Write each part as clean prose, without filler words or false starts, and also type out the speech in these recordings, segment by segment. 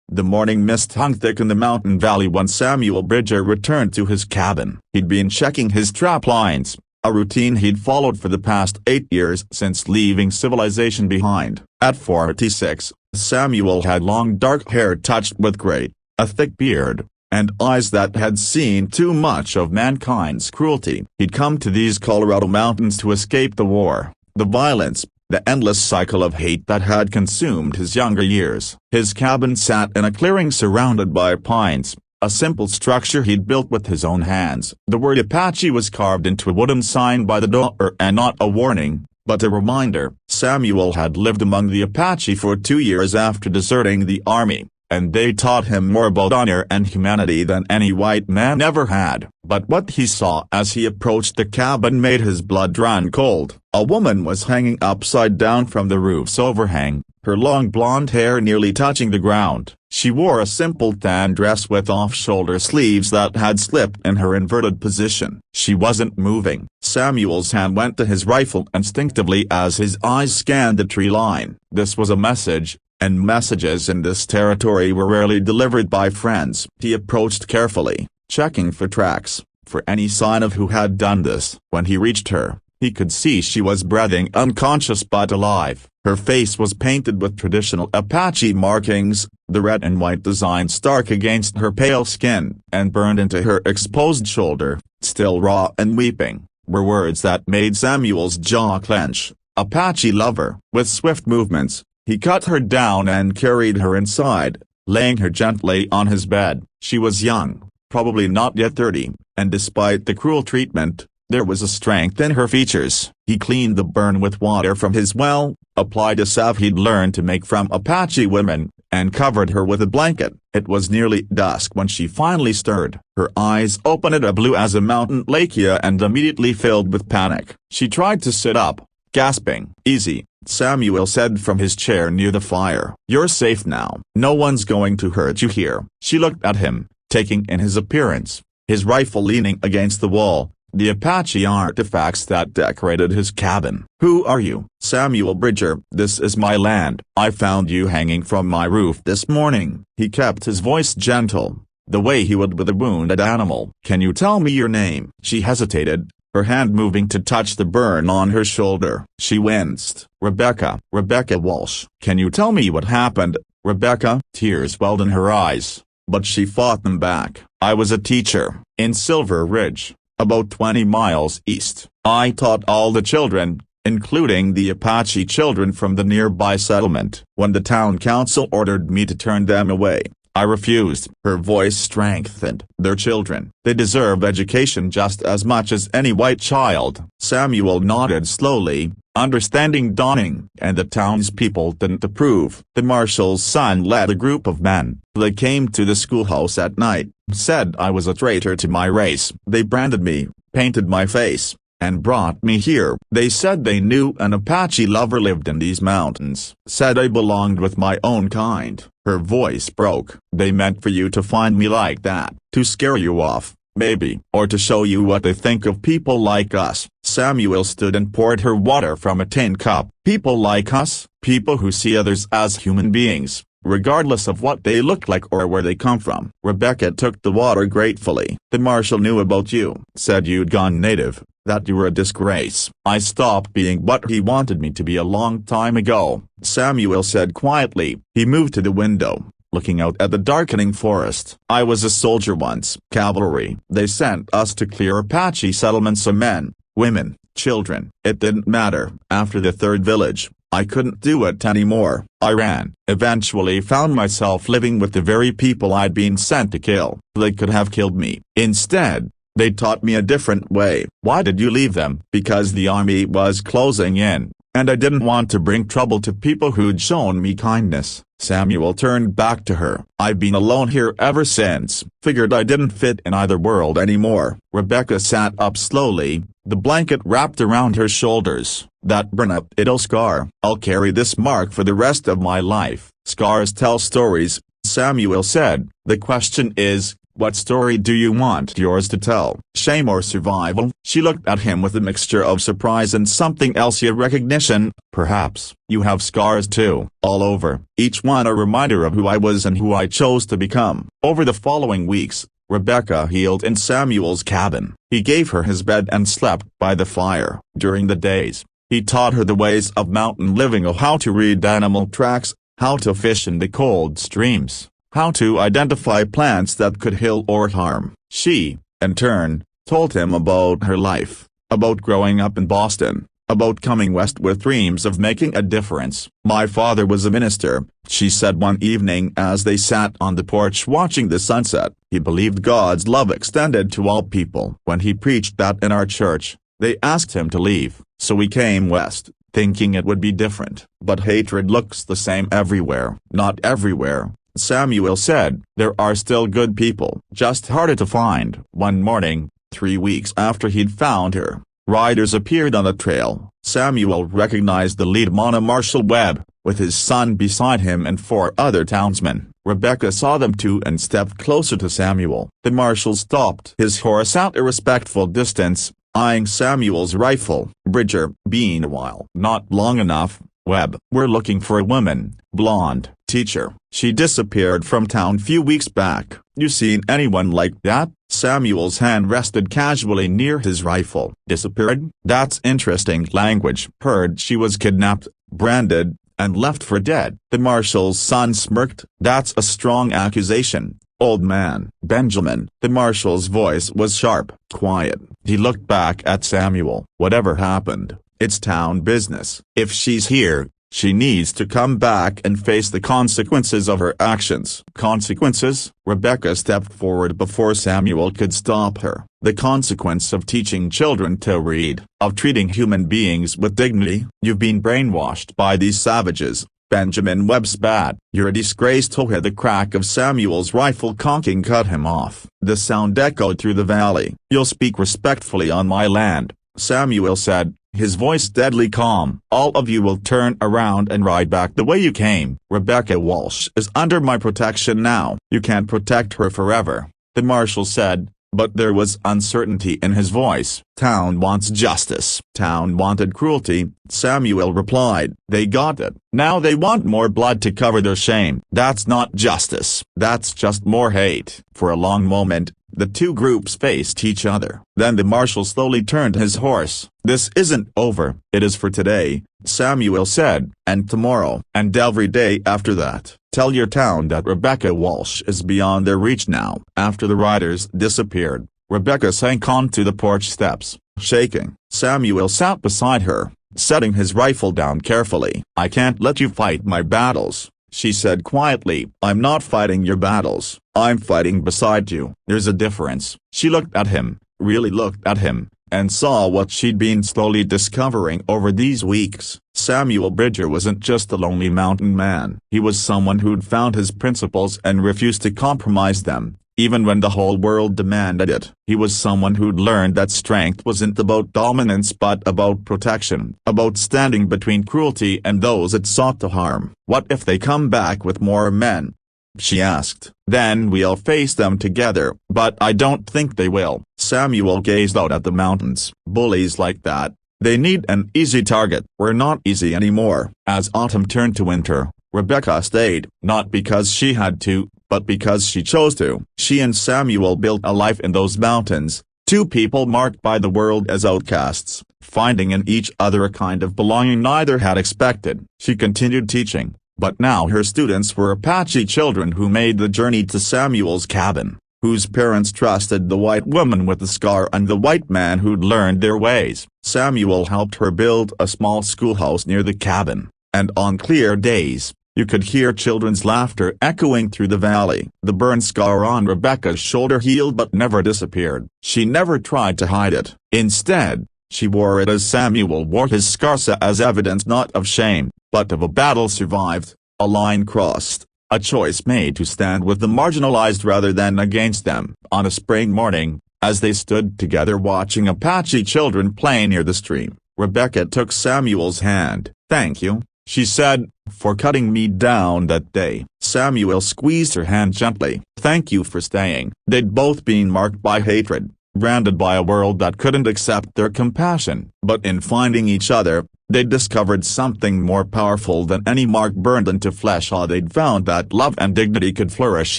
The morning mist hung thick in the mountain valley when Samuel Bridger returned to his cabin. He'd been checking his trap lines, a routine he'd followed for the past 8 years since leaving civilization behind. At 46, Samuel had long dark hair touched with gray, a thick beard, and eyes that had seen too much of mankind's cruelty. He'd come to these Colorado mountains to escape the war, the violence, the endless cycle of hate that had consumed his younger years. His cabin sat in a clearing surrounded by pines, a simple structure he'd built with his own hands. The word Apache was carved into a wooden sign by the door, and not a warning, but a reminder. Samuel had lived among the Apache for 2 years after deserting the army, and they taught him more about honor and humanity than any white man ever had. But what he saw as he approached the cabin made his blood run cold. A woman was hanging upside down from the roof's overhang, her long blonde hair nearly touching the ground. She wore a simple tan dress with off-shoulder sleeves that had slipped in her inverted position. She wasn't moving. Samuel's hand went to his rifle instinctively as his eyes scanned the tree line. This was a message, and messages in this territory were rarely delivered by friends. He approached carefully, checking for tracks, for any sign of who had done this. When he reached her, he could see she was breathing, unconscious but alive. Her face was painted with traditional Apache markings, the red and white design stark against her pale skin, and burned into her exposed shoulder. Still raw and weeping, were words that made Samuel's jaw clench. Apache lover. With swift movements, he cut her down and carried her inside, laying her gently on his bed. She was young, probably not yet 30, and despite the cruel treatment, there was a strength in her features. He cleaned the burn with water from his well, applied a salve he'd learned to make from Apache women, and covered her with a blanket. It was nearly dusk when she finally stirred. Her eyes opened a blue as a mountain lake and immediately filled with panic. She tried to sit up, gasping. "Easy," Samuel said from his chair near the fire. "You're safe now. No one's going to hurt you here." She looked at him, taking in his appearance, his rifle leaning against the wall, the Apache artifacts that decorated his cabin. "Who are you?" "Samuel Bridger. This is my land. I found you hanging from my roof this morning." He kept his voice gentle, the way he would with a wounded animal. "Can you tell me your name?" She hesitated, her hand moving to touch the burn on her shoulder. She winced. "Rebecca. Rebecca Walsh." "Can you tell me what happened, Rebecca?" Tears welled in her eyes, but she fought them back. "I was a teacher, in Silver Ridge, about 20 miles east. I taught all the children, including the Apache children from the nearby settlement. When the town council ordered me to turn them away, I refused." Her voice strengthened. "They're children. They deserve education just as much as any white child." Samuel nodded slowly, understanding dawning, and the townspeople didn't approve. The marshal's son led a group of men. They came to the schoolhouse at night, said I was a traitor to my race. They branded me, painted my face, and brought me here. They said they knew an Apache lover lived in these mountains. Said I belonged with my own kind. Her voice broke. "They meant for you to find me like that, to scare you off, maybe, or to show you what they think of people like us." Samuel stood and poured her water from a tin cup. "People like us?" "People who see others as human beings, regardless of what they look like or where they come from." Rebecca took the water gratefully. "The marshal knew about you. Said you'd gone native, that you were a disgrace. I stopped being what he wanted me to be a long time ago," Samuel said quietly. He moved to the window, looking out at the darkening forest. "I was a soldier once. Cavalry. They sent us to clear Apache settlements of men, women, children. It didn't matter. After the third village, I couldn't do it anymore. I ran. Eventually found myself living with the very people I'd been sent to kill. They could have killed me. Instead, they taught me a different way." "Why did you leave them?" "Because the army was closing in, and I didn't want to bring trouble to people who'd shown me kindness." Samuel turned back to her. "I've been alone here ever since. Figured I didn't fit in either world anymore." Rebecca sat up slowly, the blanket wrapped around her shoulders. "That burn-up scar. I'll carry this mark for the rest of my life." "Scars tell stories," Samuel said. "The question is, What story do you want yours to tell? Shame or survival? She looked at him with a mixture of surprise and something else, yet recognition. Perhaps you have scars too, all over, each one a reminder of who I was and who I chose to become. Over the following weeks, Rebecca healed in Samuel's cabin. He gave her his bed and slept by the fire. During the days, he taught her the ways of mountain living, how to read animal tracks, how to fish in the cold streams, how to identify plants that could heal or harm. She, in turn, told him about her life, about growing up in Boston, about coming west with dreams of making a difference. My father was a minister, she said one evening as they sat on the porch watching the sunset. He believed God's love extended to all people. When he preached that in our church, they asked him to leave, so we came west, thinking it would be different. But hatred looks the same everywhere. Not everywhere, Samuel said. There are still good people, just harder to find. One morning, 3 weeks after he'd found her, riders appeared on the trail. Samuel recognized the lead man, Marshal Webb, with his son beside him and 4 other townsmen. Rebecca saw them too and stepped closer to Samuel. The marshal stopped his horse at a respectful distance, eyeing Samuel's rifle. "Bridger, been a while." "Not long enough, Webb. We're looking for a woman, blonde, teacher. She disappeared from town few weeks back." "You seen anyone like that?" Samuel's hand rested casually near his rifle. "Disappeared? That's interesting language." "Heard she was kidnapped, branded, and left for dead." The marshal's son smirked. "That's a strong accusation, old man." "Benjamin." The marshal's voice was sharp. "Quiet." He looked back at Samuel. "Whatever happened, it's town business. If she's here, she needs to come back and face the consequences of her actions." "Consequences?" Rebecca stepped forward before Samuel could stop her. "The consequence of teaching children to read, of treating human beings with dignity." "You've been brainwashed by these savages." Benjamin Webb spat. "You're a disgrace to her." The crack of Samuel's rifle cocking cut him off. The sound echoed through the valley. "You'll speak respectfully on my land," Samuel said, his voice deadly calm. "All of you will turn around and ride back the way you came." "Rebecca Walsh is under my protection now." "You can't protect her forever," the marshal said, but there was uncertainty in his voice. "Town wants justice." "Town wanted cruelty," Samuel replied. "They got it. Now they want more blood to cover their shame." "That's not justice. That's just more hate." For a long moment, the two groups faced each other. Then the marshal slowly turned his horse. "This isn't over." "It is for today," Samuel said, "and tomorrow, and every day after that. Tell your town that Rebecca Walsh is beyond their reach now." After the riders disappeared, Rebecca sank onto the porch steps, shaking. Samuel sat beside her, setting his rifle down carefully. "I can't let you fight my battles," she said quietly. "I'm not fighting your battles, I'm fighting beside you." "There's a difference." She looked at him, really looked at him, and saw what she'd been slowly discovering over these weeks. Samuel Bridger wasn't just a lonely mountain man. He was someone who'd found his principles and refused to compromise them, even when the whole world demanded it. He was someone who'd learned that strength wasn't about dominance but about protection, about standing between cruelty and those it sought to harm. "What if they come back with more men?" she asked. "Then we'll face them together." "But I don't think they will." Samuel gazed out at the mountains. "Bullies like that, they need an easy target." "We're not easy anymore." As autumn turned to winter, Rebecca stayed, not because she had to, but because she chose to. She and Samuel built a life in those mountains, two people marked by the world as outcasts, finding in each other a kind of belonging neither had expected. She continued teaching, but now her students were Apache children who made the journey to Samuel's cabin, whose parents trusted the white woman with the scar and the white man who'd learned their ways. Samuel helped her build a small schoolhouse near the cabin, and on clear days, you could hear children's laughter echoing through the valley. The burn scar on Rebecca's shoulder healed but never disappeared. She never tried to hide it. Instead, she wore it as Samuel wore his scar, as evidence not of shame, but of a battle survived, a line crossed, a choice made to stand with the marginalized rather than against them. On a spring morning, as they stood together watching Apache children play near the stream, Rebecca took Samuel's hand. "Thank you," she said, "for cutting me down that day." Samuel squeezed her hand gently. thank you for staying. They'd both been marked by hatred, branded by a world that couldn't accept their compassion. But in finding each other, they discovered something more powerful than any mark burned into flesh. They'd found that love and dignity could flourish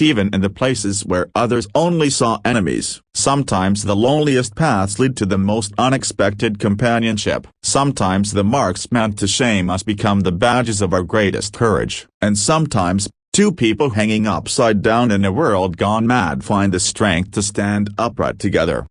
even in the places where others only saw enemies. Sometimes the loneliest paths lead to the most unexpected companionship. Sometimes the marks meant to shame us become the badges of our greatest courage. And sometimes, two people hanging upside down in a world gone mad find the strength to stand upright together.